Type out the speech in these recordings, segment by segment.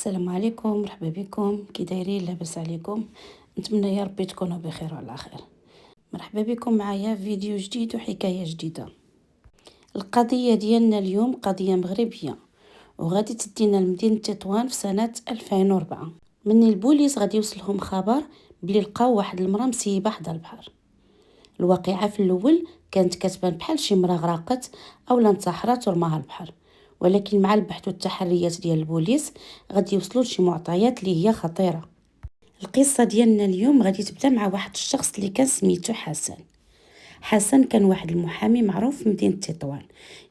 السلام عليكم، مرحبا بكم. كي دايرين؟ لاباس عليكم؟ نتمنى يا ربي تكونوا بخير وعلى خير. مرحبا بكم معايا فيديو جديد وحكايه جديده. القضيه ديالنا اليوم قضيه مغربيه وغادي تدينا لمدينه تطوان في سنه 2004. من البوليس غادي يوصلهم خبر بلي لقاو واحد المراه مسيبه حدا البحر. الواقعه في الاول كانت كتبان بحال شي مراه غرقت اولا انتحرت ورماها البحر، ولكن مع البحث والتحريات ديال البوليس غادي يوصلوا لشي معطيات اللي هي خطيره. القصه ديالنا اليوم غادي تبدا مع واحد الشخص اللي كان سميتو حسن. حسن كان واحد المحامي معروف في مدينه تطوان،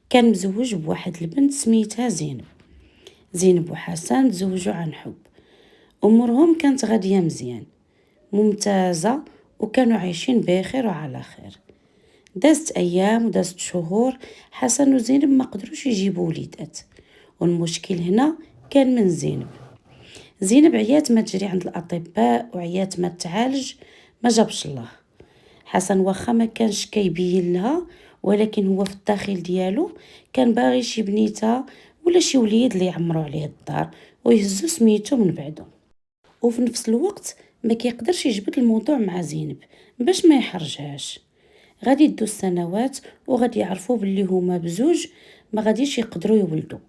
كان مزوج بواحد البنت سميتها زينب. زينب وحسن تزوجوا عن حب، امورهم كانت غاديه مزيان ممتازه وكانوا عايشين بخير وعلى خير. دازت ايام ودازت شهور، حسن وزينب ما قدروش يجيبوا وليدات، والمشكل هنا كان من زينب عيات ما تجري عند الاطباء وعيات ما تعالج، ما جابش الله. حسن واخا ما كانش كيبين لها، ولكن هو في الداخل ديالو كان باغي شي بنيته ولا شي وليد اللي يعمروا عليه الدار ويهزو سميتو من بعده. وفي نفس الوقت ما كيقدرش يجبد الموضوع مع زينب باش ما يحرجهاش. غادي يدو السنوات وغادي يعرفوا باللي هما بزوج ما غاديش يقدروا يولدوا.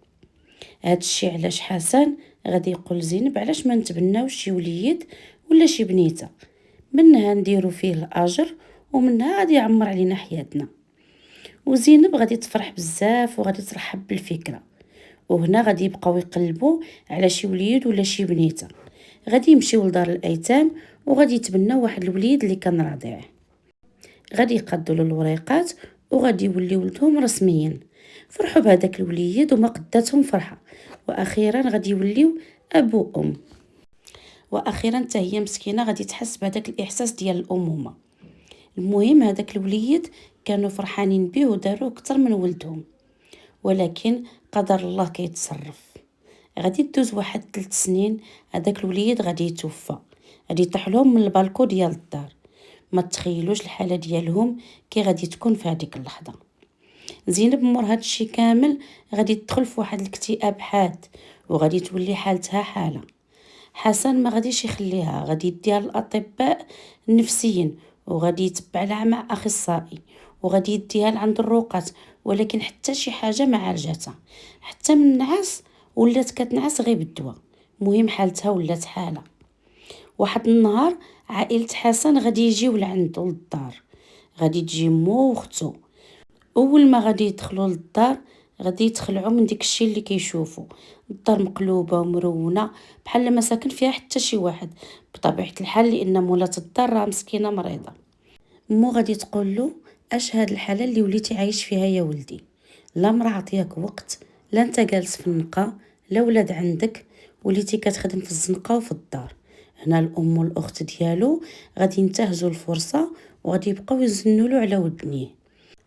هادشي علاش حسن غادي يقول زينب علاش ما نتبناوش شي وليد ولا شي بنيته، منها نديرو فيه الاجر ومنها غادي يعمر علينا حياتنا. وزينب غادي تفرح بزاف وغادي ترحب بالفكره، وهنا غادي يبقاو يقلبوا على شي وليد ولا شي بنيته. غادي يمشيو لدار الايتام وغادي يتبناو واحد الوليد اللي كان رضيع. غادي يقادوا له الوريقات وغادي يولي ولدهم رسميا. فرحوا بهذاك الوليد وما قداتهم فرحه، واخيرا غادي يوليو ابو ام. واخيرا حتى هي مسكينه غادي تحس بهذاك الاحساس ديال الامومه. المهم هذاك الوليد كانوا فرحانين بيه وداروا اكثر من ولدهم، ولكن قدر الله كيتصرف. غادي تدوز واحد 3 سنين، هذاك الوليد غادي يتوفى، غادي يطيح لهم من البالكو ديال الدار. ما تخيلوش الحاله ديالهم كي غادي تكون في هذيك اللحظه. زينب مور هاد الشي كامل غادي تدخل في واحد الاكتئاب حاد وغادي تولي حالتها حاله. حسن ما غاديش يخليها، غادي يديها للاطباء النفسيين وغادي يتبع لها مع اخصائي وغادي يديها لعند الرقات، ولكن حتى شي حاجه ما عالجتها. حتى من النعاس ولات كتنعس غير بالدواء. المهم حالتها ولات حاله. واحد النهار عائله حسن غادي يجيو لعندو للدار، غادي تجي مو وختو. اول ما غادي يدخلوا للدار غادي يتخلعوا من ديك الشيء اللي كيشوفوا. الدار مقلوبه ومرونه بحال ما ساكن فيها حتى شي واحد، بطبيعه الحال لان مولات الدار راه مسكينه مريضه. مو غادي تقول له اش هاد الحاله اللي وليتي عايش فيها يا ولدي؟ لا مرا عطياك وقت، لا انت جالس في النقا، لا ولاد عندك، وليتي كتخدم في الزنقه وفي الدار. هنا الام والاخت ديالو غادي ينتهزوا الفرصه وغادي يبقاو يزنوا له على ودنيه.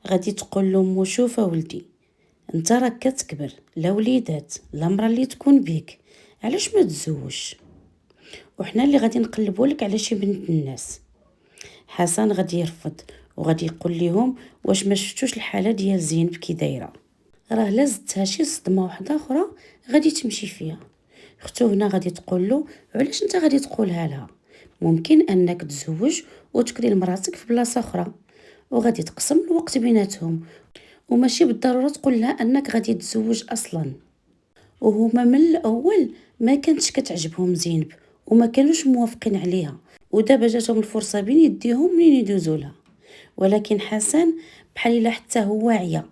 غادي تقول له مو شوف ولدي، انت راك كتكبر، لا وليدات لا مرا اللي تكون بيك، علاش ما تزوجش وحنا اللي غادي نقلبوا لك على شي بنت الناس. حسن غادي يرفض وغادي يقول لهم واش ما شفتوش الحاله ديال زينب كي دايره، راه لازتها شي صدمه واحده اخرى غادي تمشي فيها. اختو هنا غادي تقول له علاش انت غادي تقولها لها، ممكن انك تزوج وتكري لمراتك في بلاصه اخرى وغادي تقسم الوقت بيناتهم، وماشي بالضروره تقول لها انك غادي تزوج اصلا. وهما من الاول ما كانتش كتعجبهم زينب وما كانوش موافقين عليها، ودابا جاتهم الفرصه بين يديهم منين يدوزوا لها. ولكن حسن بحال الا حتى هو عيا،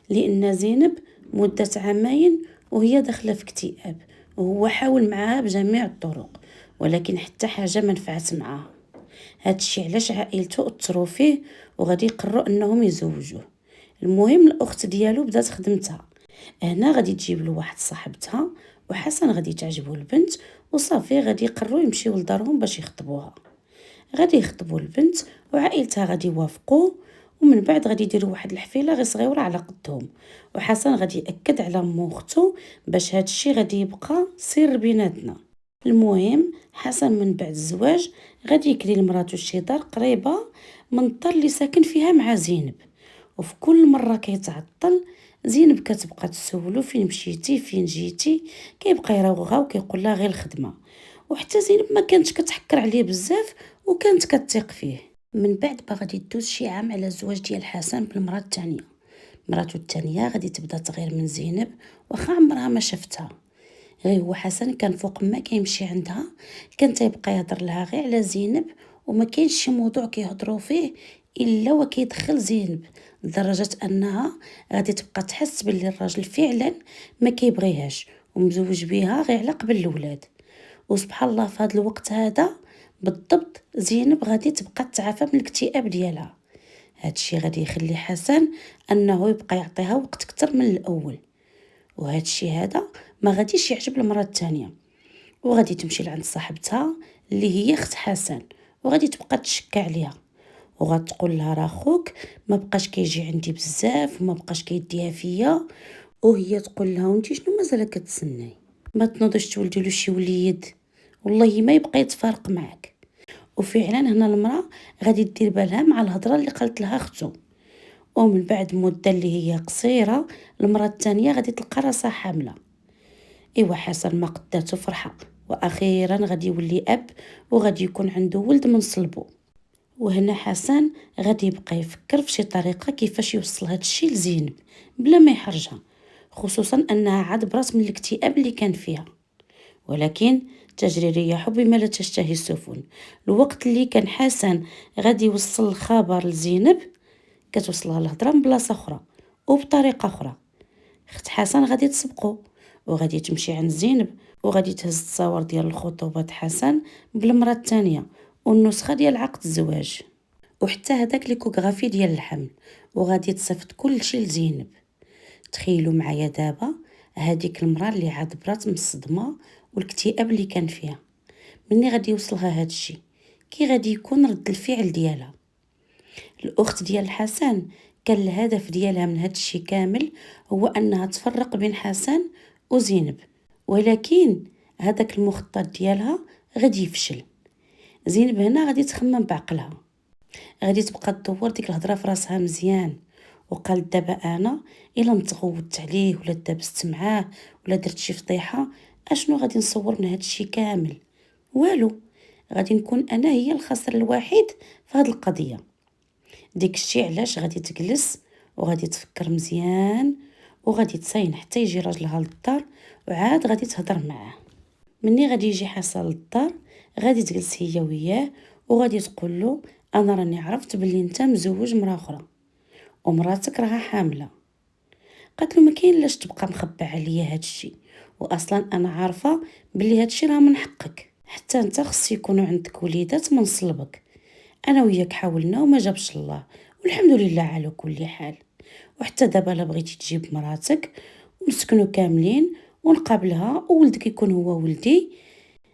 لان زينب مده عامين وهي داخله في اكتئاب، وهو حاول معاها بجميع الطرق ولكن حتى حاجه ما نفعت معاها. هادشي علاش عائلته اثروا فيه وغادي يقرروا انهم يزوجوه. المهم الاخت ديالو بدات خدمتها، هنا غادي تجيب له واحد صاحبتها وحسن غادي تعجبه البنت وصافي غادي يقرروا يمشيو لدارهم باش يخطبوها. غادي يخطبوا البنت وعائلتها غادي يوافقوا، ومن بعد غادي يديروا واحد الحفيله غير صغيره على قدهم. وحسن غادي ياكد على مو اختو باش هاد الشيء غادي يبقى سر بيناتنا. المهم حسن من بعد الزواج غادي يكري لمراتو شي دار قريبه من الدار اللي ساكن فيها مع زينب، وفي كل مره كيتعطل زينب كتبقى تسولو فين مشيتي فين جيتي، كيبقى يراوغها وكيقول لها غير الخدمه. وحتى زينب ما كانتش كتحكر عليه بزاف وكانت كتثق فيه. من بعد غادي تدوز شي عام على الزواج ديال حسن بالمراه الثانيه. مراتو الثانيه غادي تبدا تغير من زينب واخا عمرها ما شفتها. غير هو حسن كان فوق ما كيمشي عندها كان تيبقى يهضر لها غير على زينب، وما كاينش شي موضوع كيهضروا فيه الا وكيدخل زينب، لدرجه انها غادي تبقى تحس باللي الراجل فعلا ما كيبغيهاش ومزوج بيها غير على قبل الولاد. وسبحان الله في هذا الوقت هذا بالضبط زينب غادي تبقى تعافى من الاكتئاب ديالها. هادشي غادي يخلي حسن انه يبقى يعطيها وقت اكثر من الاول، وهذا الشيء هذا ما غاديش يعجب المراه الثانيه، وغادي تمشي لعند صاحبتها اللي هي اخت حسن وغادي تبقى تشكى عليها وغتقول لها راه خوك ما بقاش كيجي عندي بزاف وما بقاش كيديها فيا. وهي تقول لها وانت شنو مازال كتسناي؟ ما تنوضش تولدي له شي وليد، والله ما يبقى يتفارق معك. وفعلا هنا المراه غادي دير بالها مع الهضره اللي قالت لها اختو. ومن بعد مده اللي هي قصيره المراه الثانيه غادي تلقى راسها حامله. ايوا حسن ما قداتو فرحه، واخيرا غادي يولي اب وغادي يكون عنده ولد من صلبو. وهنا حسن غادي يبقى يفكر في شي طريقه كيفاش يوصل هذا الشيء لزينب بلا ما يحرجها، خصوصا انها عاد برات من الاكتئاب اللي كان فيها. ولكن تجري الرياح بما لا تشتهي السفن. الوقت اللي كان حسن غادي يوصل الخبر لزينب كتوصلها الهضره من بلاصه اخرى وبطريقه اخرى. اخت حسن غادي تسبقو وغادي تمشي عند زينب وغادي تهز التصاور ديال الخطوبه حسن بالمراه الثانيه والنسخه ديال عقد الزواج وحتى هذاك ليكوغرافي ديال الحمل، وغادي تصيفط كل شيء لزينب. تخيلوا معايا دابا هذيك المراه اللي عاد برات من الصدمه والاكتئاب اللي كان فيها، مني غادي يوصلها هذا الشيء كي غادي يكون رد الفعل ديالها. الاخت ديال حسن كان الهدف ديالها من هذا الشيء كامل هو انها تفرق بين حسن وزينب، ولكن هذاك المخطط ديالها غادي يفشل. زينب هنا غادي تخمم بعقلها، غادي تبقى تدور ديك الهضره في راسها مزيان، وقالت دابا انا الا نتغوت عليه ولا دابست معاه ولا درت شي فضيحه اشنو غادي نصور من هذا الشيء كامل؟ والو، غادي نكون انا هي الخاسر الوحيد في هذه القضيه. ديك الشيء علاش غادي تجلس وغادي تفكر مزيان وغادي تصاين حتى يجي راجلها للدار وعاد غادي تهضر معاه. مني غادي يجي حسن للدار غادي تجلس هي وياه وغادي تقول له انا راني عرفت بلي انت مزوج مرا اخرى ومراتك راها حامله. قالت له ما كاين لاش تبقى مخبى عليا هذا الشيء، واصلا انا عارفه بلي هذا الشيء راه من حقك، حتى انت خص يكونوا عندك وليدات من صلبك. انا وياك حاولنا وما جابش الله والحمد لله على كل حال. وحتى دابا لا بغيتي تجيب مراتك ونسكنوا كاملين ونقابلها وولدك يكون هو ولدي.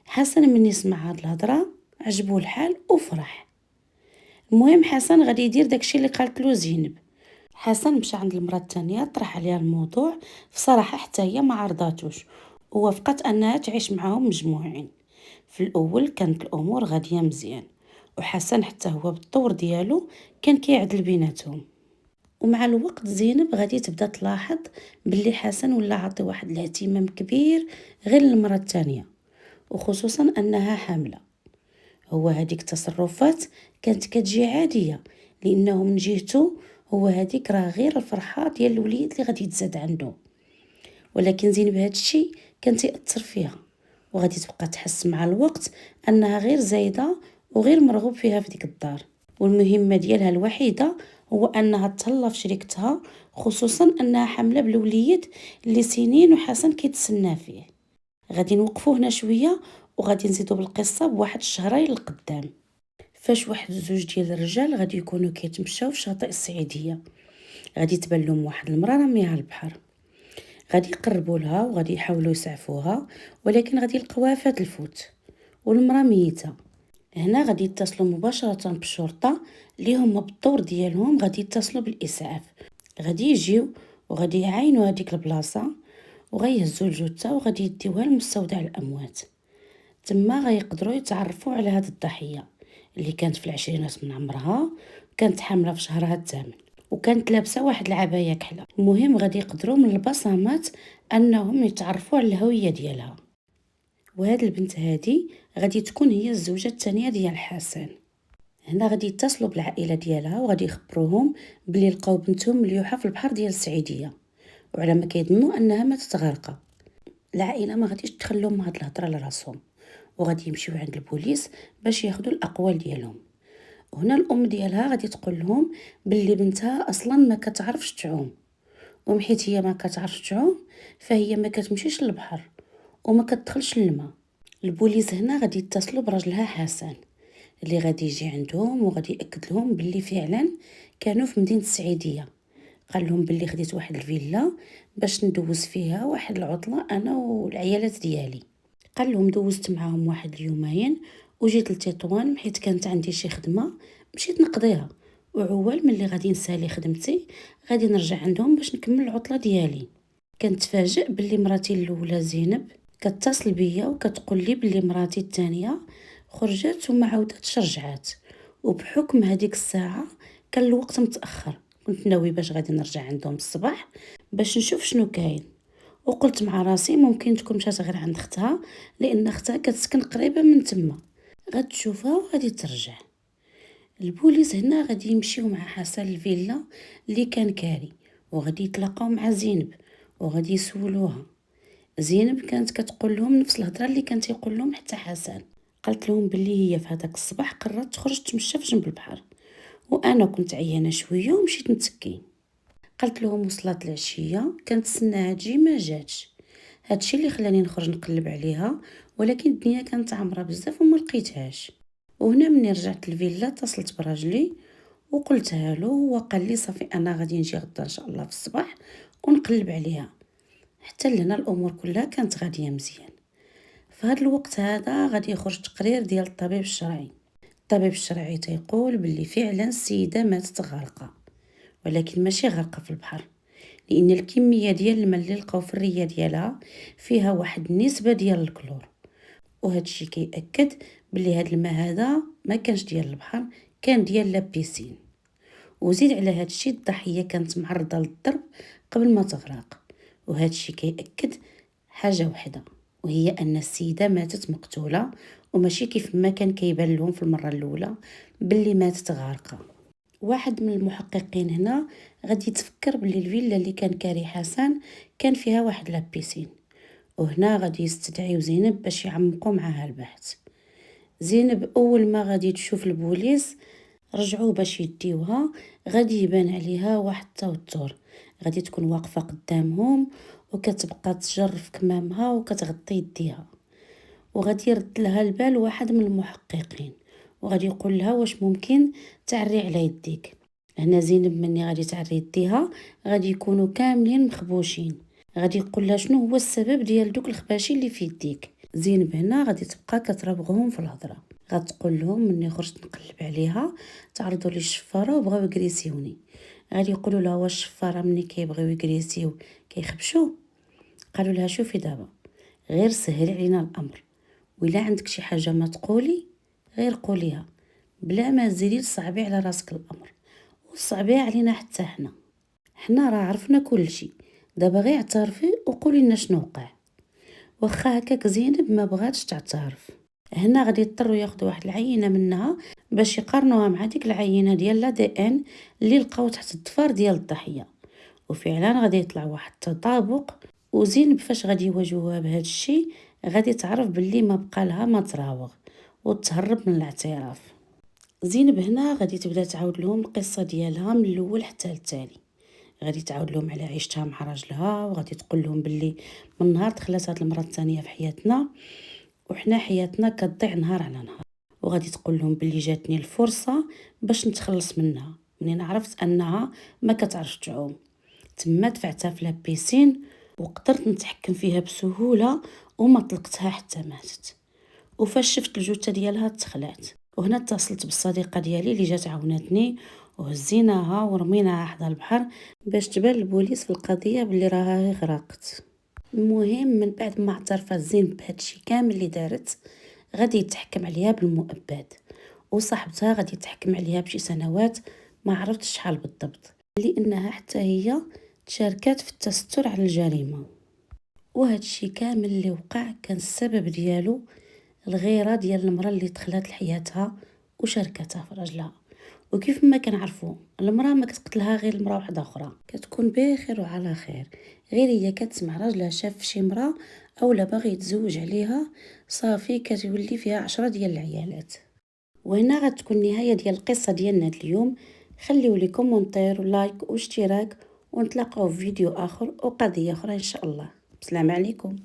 حسن من يسمع هاد الهضره عجبو الحال وفرح. المهم حسن غادي يدير داكشي اللي قالت له زينب. حسن مشى عند المراه الثانيه طرح عليها الموضوع، بصراحه حتى هي ما عرضاتوش ووافقت انها تعيش معاهم مجموعين. في الاول كانت الامور غاديه مزيان، وحسن حتى هو بالطور ديالو كان كيعدل بيناتهم. ومع الوقت زينب غادي تبدا تلاحظ باللي حسن ولا عاطي واحد الاهتمام كبير غير للمراه الثانيه، وخصوصا انها حامله. هو هذيك التصرفات كانت كتجي عاديه لانه من جهته هو هذيك راه غير الفرحه ديال الوليد اللي غادي تزاد عنده. ولكن زينب هذا الشيء كان تاثر فيها وغادي تبقى تحس مع الوقت انها غير زايده وغير مرغوب فيها في ديك الدار، والمهمه ديالها الوحيده هو انها تهلا في شريكتها، خصوصا انها حامله بالوليد اللي سنين وحسن كيتسنى فيه. غادي نوقفوا هنا شويه وغادي نزيدو بالقصه بواحد الشهرين لقدام. فاش واحد زوج ديال الرجال غادي يكونوا كيتمشاو في شاطئ السعيديه، غادي تبان لهم واحد المراه راميها على البحر. غادي يقربوا لها وغادي يحاولوا يسعفوها، ولكن غادي يلقاوها فات الفوت والمراه ميته. هنا غادي يتصلوا مباشره بالشرطه اللي هما بالدور ديالهم غادي يتصلوا بالاسعاف. غادي يجيو وغادي يعاينوا هذيك البلاصه وغيهزوا الجثه وغادي يديوها لمستودع الاموات. تما غيقدروا يتعرفوا على هذه الضحيه اللي كانت في العشرينات من عمرها، كانت حامله في شهرها الثامن. وكانت لابسه واحد العبايه كحله. المهم غادي يقدروا من البصمات انهم يتعرفوا على الهويه ديالها. وهاد البنت هادي غادي تكون هي الزوجه الثانيه ديال حسن. هنا غادي يتصلوا بالعائله ديالها وغادي يخبروهم بلي لقاو بنتهم مليوحه في البحر ديال السعيديه، وعلى ما كيظنوا انها ماتت غارقه. العائله ما غاديش تخلوهم هاد الهضره لراسهم، وغادي يمشيو عند البوليس باش ياخذوا الاقوال ديالهم. وهنا الام ديالها غادي تقول لهم باللي بنتها اصلا ما كتعرفش تعوم، ومحيت هي ما كتعرفش تعوم فهي ما كتمشيش للبحر وما كتدخلش للماء. البوليس هنا غادي يتصلوا براجلها حسن اللي غادي يجي عندهم وغادي ياكد لهم باللي فعلا كانوا في مدينه السعيديه. قال لهم باللي خديت واحد الفيلا باش ندوز فيها واحد العطله انا والعيالات ديالي. قال لهم دوزت معاهم واحد اليومين وجيت لتطوان حيت كانت عندي شي خدمه مشيت نقضيها، وعوال ملي غادي نسالي خدمتي غادي نرجع عندهم باش نكمل العطله ديالي. كنتفاجئ باللي مراتي الاولى زينب كتصل بيا وكتقول لي باللي مراتي الثانيه خرجت وما عاودتش رجعات، وبحكم هذيك الساعه كان الوقت متاخر، كنت ناوي باش غادي نرجع عندهم الصباح باش نشوف شنو كاين. وقلت مع راسي ممكن تكون مشات غير عند اختها لان اختها كتسكن قريبه من تما، غتشوفها وغادي ترجع. البوليس هنا غادي يمشيو مع حسن الفيلا اللي كان كاري، وغادي يتلاقاو مع زينب وغادي يسولوها. زينب كانت كتقول لهم نفس الهضره اللي كانت يقول لهم حتى حسن. قالت لهم باللي هي في هذاك الصباح قررت تخرج تمشى في جنب البحر، وانا كنت عيانه شويه ومشيت نتسكي. قالت لهم وصلت العشيه كنتسناها تجي ما جاتش، هادشي اللي خلاني نخرج نقلب عليها، ولكن الدنيا كانت عامره بزاف وما لقيتهاش. وهنا مني رجعت الفيلا اتصلت براجلي وقلتها له، هو قال لي صافي انا غادي نجي غدا ان شاء الله في الصباح ونقلب عليها. حتى لهنا الامور كلها كانت غاديه مزيان. في هذا الوقت هذا غادي يخرج تقرير ديال الطبيب الشرعي. الطبيب الشرعي تيقول باللي فعلا السيده ماتت غارقه، ولكن ماشي غارقه في البحر، لان الكميه ديال الماء اللي لقاو في الريه ديالها فيها واحد النسبه ديال الكلور، وهذا الشيء كيأكد باللي هذا الماء هذا ما كانش ديال البحر، كان ديال لابيسين. وزيد على هذا الشيء الضحيه كانت معرضه للضرب قبل ما تغرق، وهذا الشيء كيأكد حاجه وحده، وهي ان السيده ماتت مقتوله وماشي كيف ما كان كيبان لهم في المره الاولى باللي ماتت غارقه. واحد من المحققين هنا غادي يتفكر باللي الفيلا اللي كان كاري حسن كان فيها واحد لابيسين، وهنا غادي يستدعيو زينب باش يعمقوا معها البحث. زينب اول ما غادي تشوف البوليس رجعوا باش يديوها غادي يبان عليها واحد التوتر، غادي تكون واقفه قدامهم وكتبقى تجر في كمامها وكتغطي يديها. وغادي يرد لها البال واحد من المحققين وغادي يقول لها واش ممكن تعري على يديك. هنا زينب مني غادي تعري يديها غادي يكونوا كاملين مخبوشين، غادي يقول لها شنو هو السبب ديال دوك الخباشي اللي في يديك. زينب هنا غادي تبقى كترابغهم في الهضره، غتقول لهم مني خرجت نقلب عليها تعرضوا لي الشفاره وبغاو يكريسيوني. غادي يقولوا لها واش الشفاره مني كيبغيو يكريسيو كيخبشوا؟ قالوا لها شوفي دابا غير سهل علينا الامر، وإلا عندك شي حاجه ما تقولي غير قوليها بلا ما تزيدي تصعبي على راسك الامر وصعبيها علينا حتى حنا راه عرفنا كل شيء، دابا غير اعترفي وقولي لنا شنو وقع. واخا هكاك زينب ما بغاتش تعترف. هنا غادي يضطروا ياخذوا واحد العينه منها باش يقارنوها مع ديك العينه ديال لا دي ان اللي لقاو تحت الضفار ديال الضحيه، وفعلا غادي يطلع واحد التطابق. وزينب فاش غادي يواجهوها بهذا الشيء غادي تعرف باللي ما بقى لها ما تراوغ وتهرب من الاعتراف. زينب هنا غادي تبدا تعاود لهم القصه ديالها من الاول حتى للتالي، غادي تعاود لهم على عيشتها مع راجلها وغادي تقول لهم باللي من نهار دخلت هاد المراه الثانيه في حياتنا وحنا حياتنا كتضيع نهار على نهار، وغادي تقول لهم باللي جاتني الفرصه باش نتخلص منها منين عرفت انها ما كتعرفش تعوم. تما دفعتها في لابيسين وقدرت نتحكم فيها بسهوله وما طلقتها حتى ماتت. وفاش شفت الجثه ديالها تخلعت، وهنا اتصلت بالصديقه ديالي اللي جات عاونتني وهزيناها ورميناها حدا البحر باش تبان البوليس في القضيه باللي راها غرقت. المهم من بعد ما اعترفت زين بهادشي كامل اللي دارت غادي يتحكم عليها بالمؤبد، وصاحبتها غادي تحكم عليها بشي سنوات ما عرفتش شحال بالضبط. لانها حتى هي تشاركات في التستر على الجريمه. وهذا الشيء كامل اللي وقع كان السبب ديالو الغيره ديال المراه اللي دخلت لحياتها وشاركتها في رجلها. وكيف ما كنعرفوا المراه ما كتقتلها غير المراه واحده اخرى، كتكون بخير وعلى خير، غير هي كتسمع راجلها شاف شي مراه اولا باغي يتزوج عليها، صافي كتولي فيها 10 ديال العيالات. وهنا غتكون النهايه ديال القصه ديالنا اليوم. خليوا لي كومونتير ولايك واشتراك، ونتلاقاو في فيديو اخر وقضيه اخرى ان شاء الله. السلام عليكم.